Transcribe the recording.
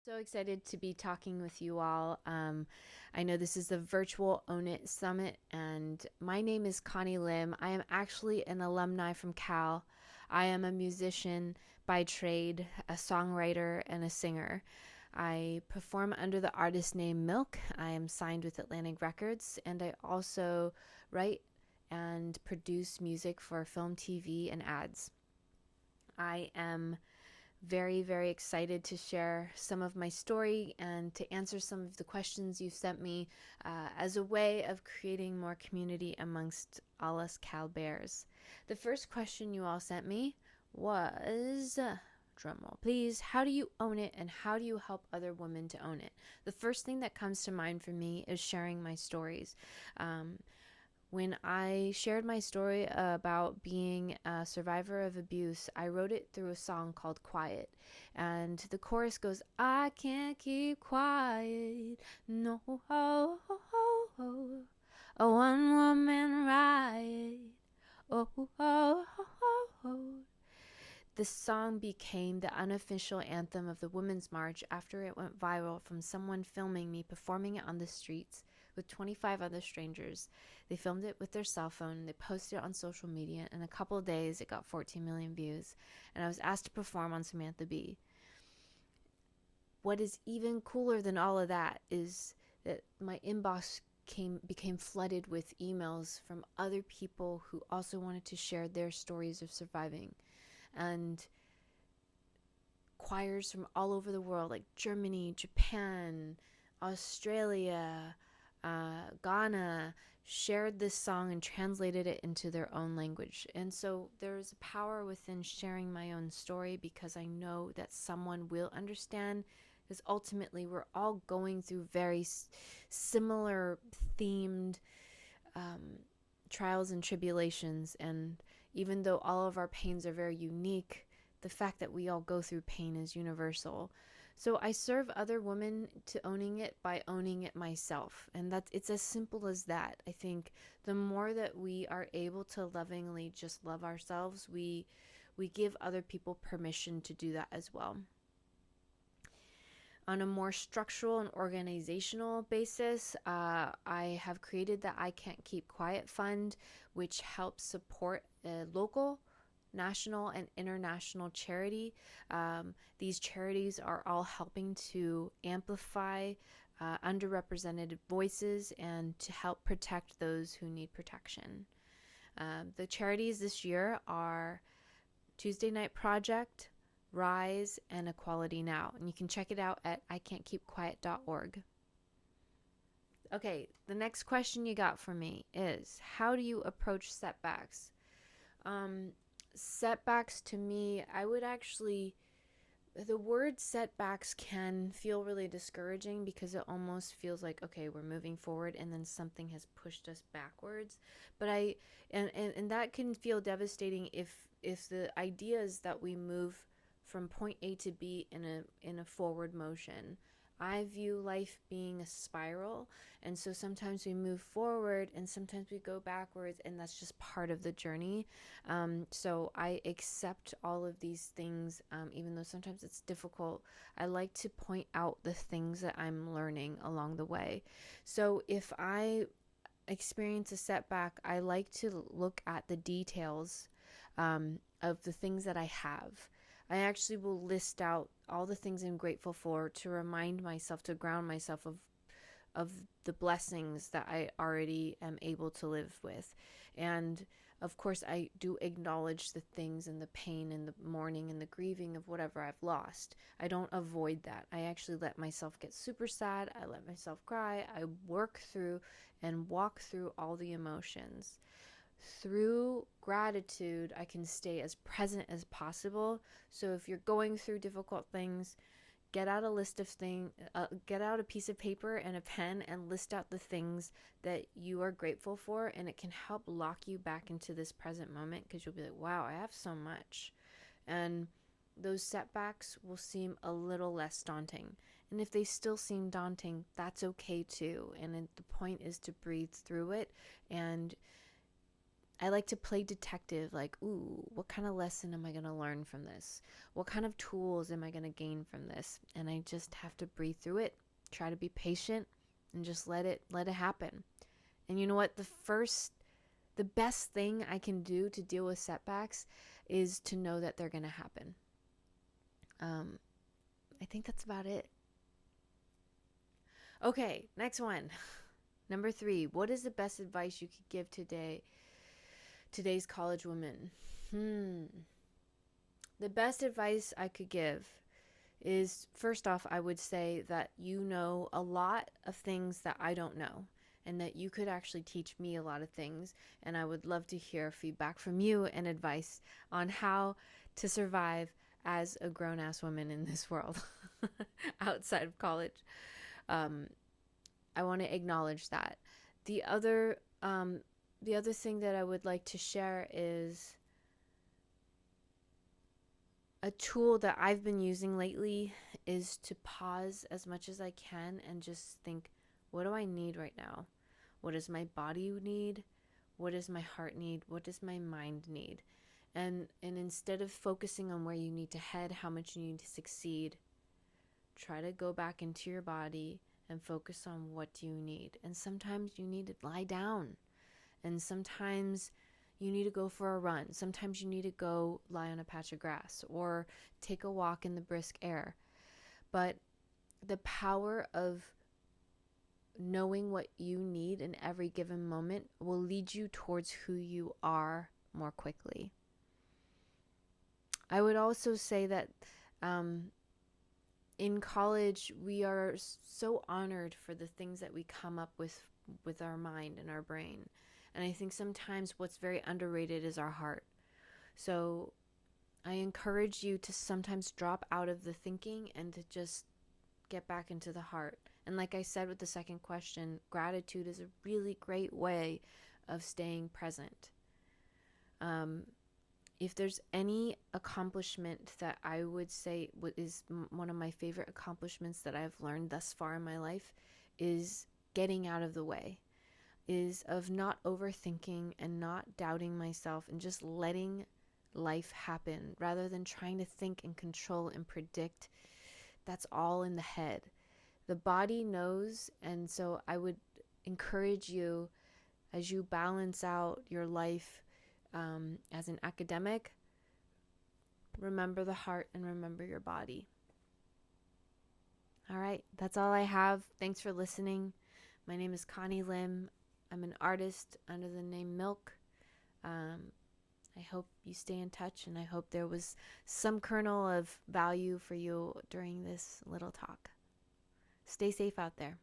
So excited to be talking with you all. I know this is the virtual Own It Summit, and my name is Connie Lim. I am actually an alumni from Cal. I am a musician by trade, a songwriter, and a singer. I perform under the artist name MILCK. I am signed with Atlantic Records, and I also write and produce music for film, TV, and ads. I am very, very excited to share some of my story and to answer some of the questions you sent me as a way of creating more community amongst all us Cal Bears. The first question you all sent me was, drumroll please, how do you own it and how do you help other women to own it? The first thing that comes to mind for me is sharing my stories. When I shared my story about being a survivor of abuse, I wrote it through a song called Quiet. And the chorus goes, I can't keep quiet, no, oh, oh, oh, a one woman riot, oh, oh, oh, oh. This song became the unofficial anthem of the Women's March after it went viral from someone filming me performing it on the streets with 25 other strangers. They filmed it with their cell phone, they posted it on social media, and in a couple of days it got 14 million views, and I was asked to perform on Samantha Bee. What is even cooler than all of that is that my inbox became flooded with emails from other people who also wanted to share their stories of surviving. And choirs from all over the world, like Germany, Japan, Australia, Ghana, shared this song and translated it into their own language. And so there's a power within sharing my own story because I know that someone will understand, because ultimately we're all going through very similar themed trials and tribulations. And even though all of our pains are very unique, the fact that we all go through pain is universal. So I serve other women to owning it by owning it myself. And it's as simple as that. I think the more that we are able to lovingly just love ourselves, we give other people permission to do that as well. On a more structural and organizational basis, I have created the I Can't Keep Quiet Fund, which helps support local, national, and international charity. These charities are all helping to amplify underrepresented voices and to help protect those who need protection. The charities this year are Tuesday Night Project, Rise, and Equality Now. And you can check it out at ican'tkeepquiet.org. Okay, the next question you got for me is, how do you approach setbacks? Setbacks to me, the word setbacks can feel really discouraging because it almost feels like, okay, we're moving forward and then something has pushed us backwards. But and that can feel devastating if the idea is that we move from point A to B in a forward motion. I view life being a spiral, and so sometimes we move forward and sometimes we go backwards, and that's just part of the journey. So I accept all of these things, even though sometimes it's difficult. I like to point out the things that I'm learning along the way. So if I experience a setback, I like to look at the details of the things that I have. I actually will list out all the things I'm grateful for to remind myself, to ground myself of the blessings that I already am able to live with. And of course, I do acknowledge the things and the pain and the mourning and the grieving of whatever I've lost. I don't avoid that. I actually let myself get super sad. I let myself cry. I work through and walk through all the emotions. Through gratitude, I can stay as present as possible. So if you're going through difficult things, get out a piece of paper and a pen and list out the things that you are grateful for, and it can help lock you back into this present moment, because you'll be like, wow, I have so much. And those setbacks will seem a little less daunting. And if they still seem daunting, that's okay too. And the point is to breathe through it and I like to play detective, like, ooh, what kind of lesson am I going to learn from this? What kind of tools am I going to gain from this? And I just have to breathe through it, try to be patient, and just let it happen. And you know what? The best thing I can do to deal with setbacks is to know that they're going to happen. I think that's about it. Okay, next one. Number 3, what is the best advice you could give today's college woman? The best advice I could give is, first off, I would say that you know a lot of things that I don't know, and that you could actually teach me a lot of things. And I would love to hear feedback from you and advice on how to survive as a grown-ass woman in this world outside of college. I want to acknowledge that. The other thing that I would like to share is a tool that I've been using lately is to pause as much as I can and just think, what do I need right now? What does my body need? What does my heart need? What does my mind need? And instead of focusing on where you need to head, how much you need to succeed, try to go back into your body and focus on what you need. And sometimes you need to lie down. And sometimes you need to go for a run. Sometimes you need to go lie on a patch of grass or take a walk in the brisk air. But the power of knowing what you need in every given moment will lead you towards who you are more quickly. I would also say that in college, we are so honored for the things that we come up with our mind and our brain. And I think sometimes what's very underrated is our heart. So I encourage you to sometimes drop out of the thinking and to just get back into the heart. And like I said with the second question, gratitude is a really great way of staying present. If there's any accomplishment that I would say is one of my favorite accomplishments that I've learned thus far in my life, is getting out of the way, is of not overthinking and not doubting myself and just letting life happen rather than trying to think and control and predict. That's all in the head. The body knows, and so I would encourage you, as you balance out your life as an academic, remember the heart and remember your body. All right, that's all I have. Thanks for listening. My name is Connie Lim. I'm an artist under the name MILCK. I hope you stay in touch, and I hope there was some kernel of value for you during this little talk. Stay safe out there.